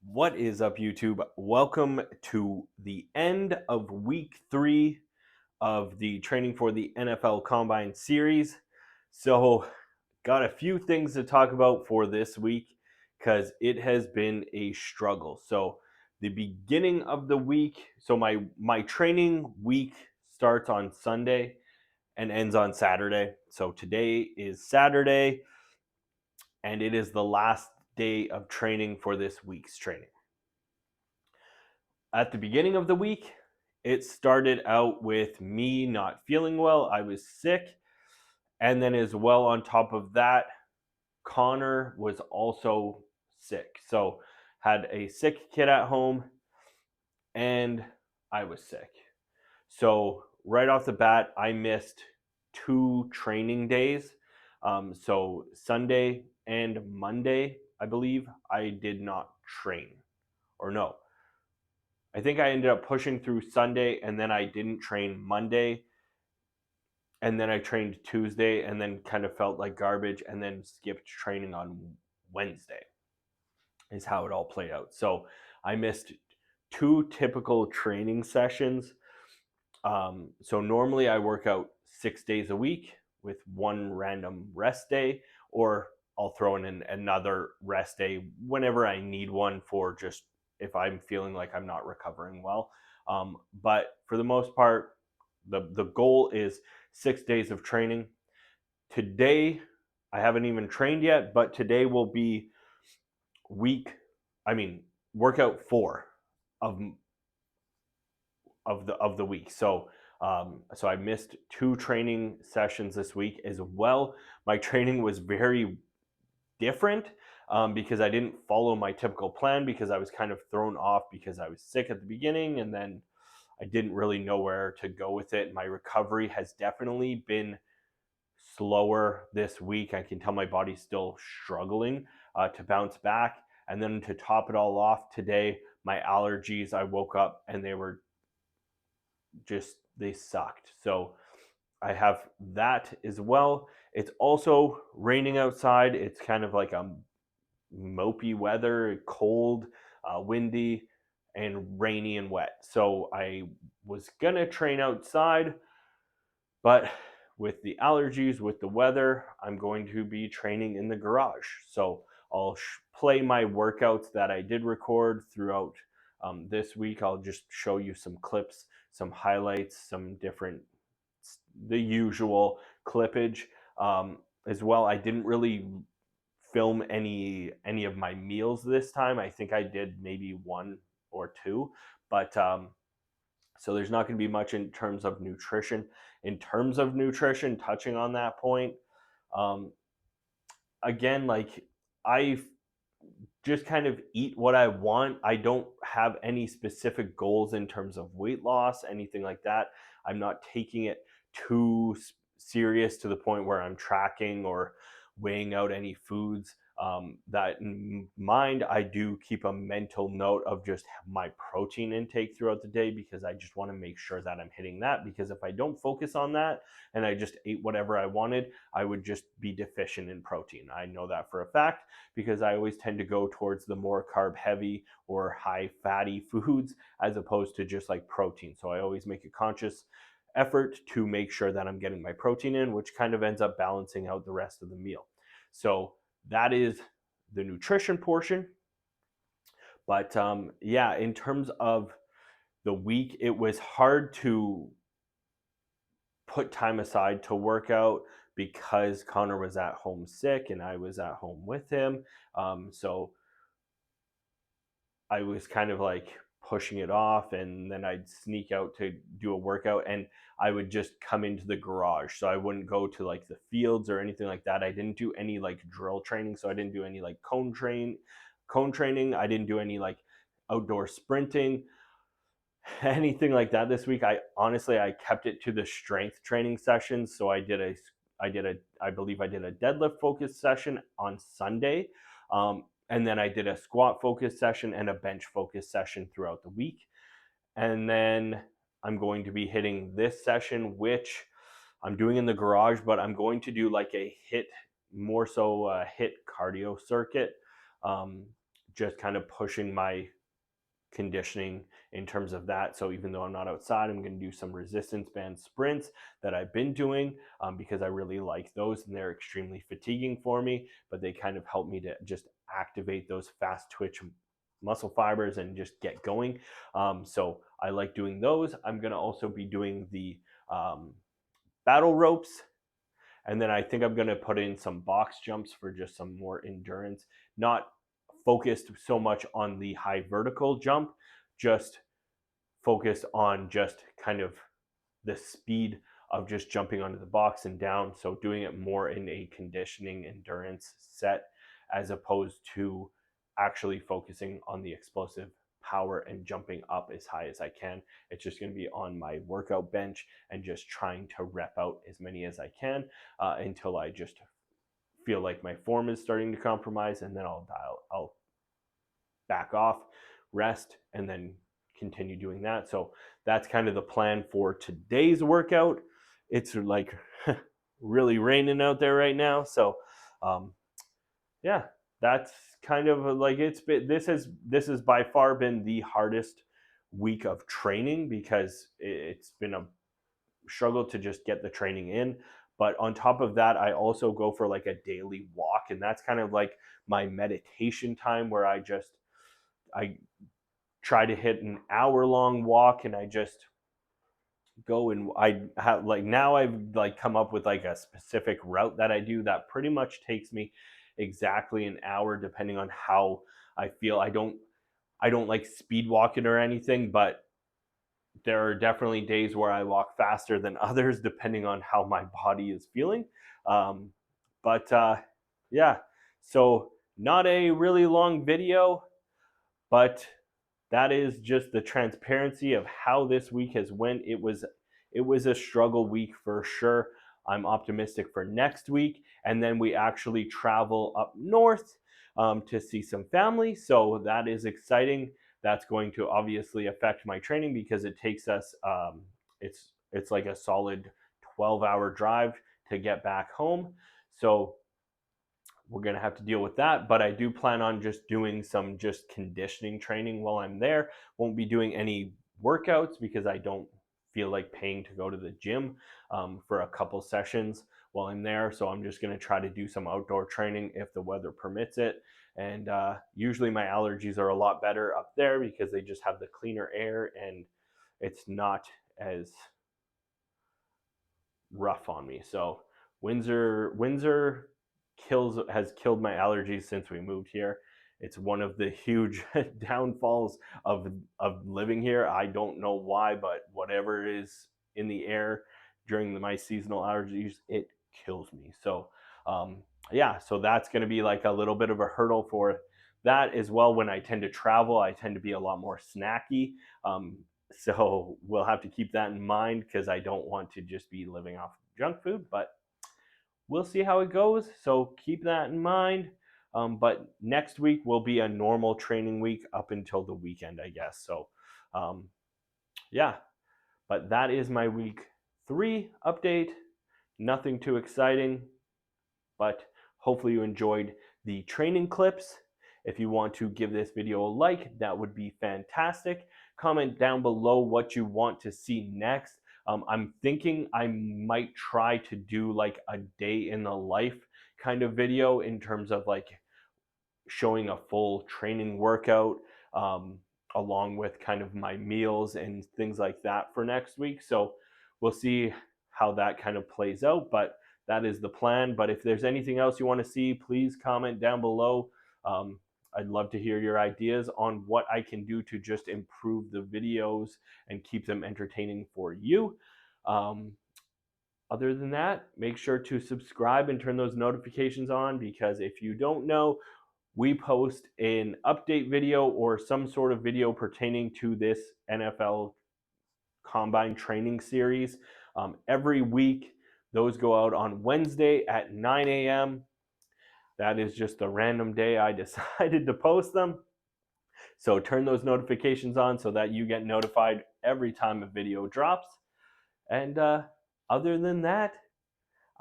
What is up, YouTube? Welcome to the end of week 3 of the Training for the NFL Combine series. So, got a few things to talk about for this week because it has been a struggle. So, the beginning of the week, so my training week starts on Sunday and ends on Saturday. So, today is Saturday and it is the last day of training for this week's training. At the beginning of the week, it started out with me not feeling well. I was sick. And then, as well, on top of that, Connor was also sick. So, had a sick kid at home and I was sick. So, right off the bat, I missed 2 training days. So, Sunday and Monday, I believe, I did not train. Or no, I think I ended up pushing through Sunday and then I didn't train Monday. And then I trained Tuesday and then kind of felt like garbage and then skipped training on Wednesday, is how it all played out. So I missed 2 typical training sessions. So normally I work out 6 days a week with one random rest day, or I'll throw in another rest day whenever I need one for just if I'm feeling like I'm not recovering well. But for the most part, the goal is 6 days of training. Today, I haven't even trained yet, but today will be week, I mean, workout 4 of the week. So I missed 2 training sessions this week as well. My training was very different because I didn't follow my typical plan because I was kind of thrown off because I was sick at the beginning and then I didn't really know where to go with it. My recovery has definitely been slower this week. I can tell my body's still struggling to bounce back. And then to top it all off, today, my allergies, I woke up and they sucked. So I have that as well. It's also raining outside. It's kind of like a mopey weather, cold, windy, and rainy and wet. So I was gonna train outside, but with the allergies, with the weather, I'm going to be training in the garage. So I'll play my workouts that I did record throughout this week. I'll just show you some clips, some highlights, some different, the usual clippage. As well, I didn't really film any of my meals this time. I think I did maybe one or two, but so there's not going to be much in terms of nutrition. In terms of nutrition, touching on that point, um, again, like I just kind of eat what I want. I don't have any specific goals in terms of weight loss, anything like that. I'm not taking it too serious to the point where I'm tracking or weighing out any foods. That in mind, I do keep a mental note of just my protein intake throughout the day because I just want to make sure that I'm hitting that. Because if I don't focus on that and I just ate whatever I wanted, I would just be deficient in protein. I know that for a fact because I always tend to go towards the more carb heavy or high fatty foods as opposed to just like protein. So I always make a conscious effort to make sure that I'm getting my protein in, which kind of ends up balancing out the rest of the meal. So that is the nutrition portion. But yeah, in terms of the week, it was hard to put time aside to work out because Connor was at home sick and I was at home with him. So I was kind of like pushing it off and then I'd sneak out to do a workout and I would just come into the garage. So I wouldn't go to like the fields or anything like that. I didn't do any like drill training. So I didn't do any like cone training. I didn't do any like outdoor sprinting, anything like that this week. I kept it to the strength training sessions. So I believe I did a deadlift focus session on Sunday. And then I did a squat focus session and a bench focus session throughout the week. And then I'm going to be hitting this session, which I'm doing in the garage, but I'm going to do like a hit, more so a hit cardio circuit, um, just kind of pushing my conditioning in terms of that. So even though I'm not outside, I'm going to do some resistance band sprints that I've been doing, because I really like those and they're extremely fatiguing for me, but they kind of help me to just activate those fast twitch muscle fibers and just get going. So I like doing those. I'm going to also be doing the um, battle ropes. And then I think I'm going to put in some box jumps for just some more endurance, not focused so much on the high vertical jump, just focused on just kind of the speed of just jumping onto the box and down. So doing it more in a conditioning endurance set as opposed to actually focusing on the explosive power and jumping up as high as I can. It's just going to be on my workout bench and just trying to rep out as many as I can until I just feel like my form is starting to compromise, and then I'll back off, rest, and then continue doing that. So that's kind of the plan for today's workout. It's like really raining out there right now, so um, yeah, that's kind of like it's been. This has by far been the hardest week of training because it's been a struggle to just get the training in. But on top of that, I also go for like a daily walk, and that's kind of like my meditation time where I try to hit an hour long walk, and I just go, and I have like now I've like come up with like a specific route that I do that pretty much takes me exactly an hour depending on how I feel. I don't like speed walking or anything, but there are definitely days where I walk faster than others depending on how my body is feeling. Um, but yeah, so not a really long video, but that is just the transparency of how this week has went. It was a struggle week for sure. I'm optimistic for next week, and then we actually travel up north to see some family. So that is exciting. That's going to obviously affect my training because it takes us. It's like a solid 12-hour drive to get back home. So we're going to have to deal with that, but I do plan on just doing some just conditioning training while I'm there. Won't be doing any workouts because I don't feel like paying to go to the gym for a couple sessions while I'm there. So I'm just going to try to do some outdoor training if the weather permits it. And usually my allergies are a lot better up there because they just have the cleaner air and it's not as rough on me. So Windsor has killed my allergies since we moved here. It's one of the huge downfalls of living here. I don't know why, but whatever is in the air during my seasonal allergies, it kills me. So yeah, so that's going to be like a little bit of a hurdle for that as well. When I tend to travel, I tend to be a lot more snacky. So we'll have to keep that in mind because I don't want to just be living off junk food, but we'll see how it goes. So keep that in mind. But next week will be a normal training week up until the weekend, I guess. So um, yeah, but that is my week 3 update. Nothing too exciting, but hopefully you enjoyed the training clips. If you want to give this video a like, that would be fantastic. Comment down below what you want to see next. I'm thinking I might try to do like a day in the life kind of video in terms of like showing a full training workout um, along with kind of my meals and things like that for next week. So we'll see how that kind of plays out, but that is the plan. But if there's anything else you want to see, please comment down below. I'd love to hear your ideas on what I can do to just improve the videos and keep them entertaining for you. Um, Other than that, make sure to subscribe and turn those notifications on, because if you don't know, we post an update video or some sort of video pertaining to this NFL Combine training series every week. Those go out on Wednesday at 9 a.m. That is just a random day I decided to post them. So turn those notifications on so that you get notified every time a video drops. And other than that,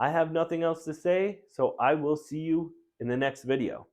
I have nothing else to say. So I will see you in the next video.